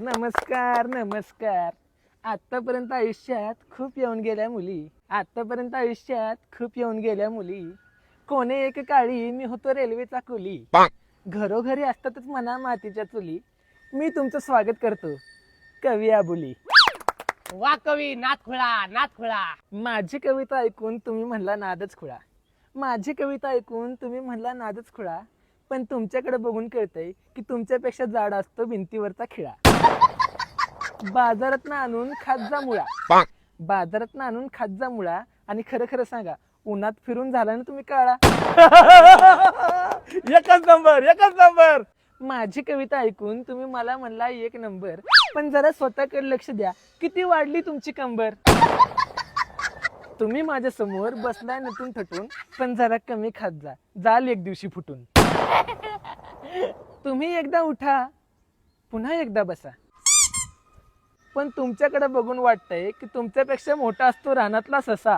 नमस्कार नमस्कार. आतापर्यंत आयुष्यात खूप येऊन गेल्या मुली, आतापर्यंत आयुष्यात खूप येऊन गेल्या मुली. कोणे एक काळी मी होतो रेल्वेचा कुली. घरोघरी असतातच म्हणा मातीच्या चुली. मी तुमचं स्वागत करतो कवी आबुली. वा कवी नाथखुळा नाथखुळा. माझी कविता ऐकून तुम्ही म्हणला नादच खुळा. माझी कविता ऐकून तुम्ही म्हणला नादच खुळा. पण तुमच्याकडे बघून कळतंय की तुमच्यापेक्षा जाड असतो भिंतीवरचा खिळा. बाजारात आणून खात जा मुळा, बाजारात आणून खात जा मुळा. आणि खरं खरं सांगा, उन्हात फिरून झाला ना तुम्ही काळा. एकच नंबर एकच नंबर. माझी कविता ऐकून तुम्ही मला म्हणला एक नंबर. पण जरा स्वतःकडे लक्ष द्या, किती वाढली तुमची कंबर. तुम्ही माझ्या समोर बसलाय नटून थटून, पण जरा कमी खात जा, जाल एक दिवशी फुटून. तुम्ही एकदा उठा, पुन्हा एकदा बसा. पण तुमच्याकडे बघून वाटतंय की तुमच्यापेक्षा मोठा असतो रानातला ससा.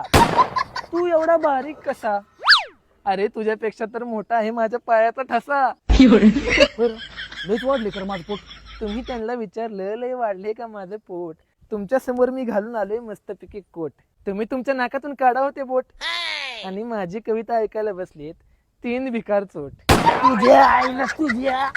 तू एवढा बारीक कसा? अरे तुझ्यापेक्षा तर मोठा आहे माझ्या पायाचा ठसा. लयच वाढले कर माझं पोट. तुम्ही त्यांना विचारलं लय वाढले का माझं पोट. तुमच्या समोर मी घालून आलोय मस्तपैकी कोट. तुम्ही तुमच्या नाकातून काढा होते बोट. आणि माझी कविता ऐकायला बसलीत तीन भिकार चोट. तुझ्या आईला तुझ्या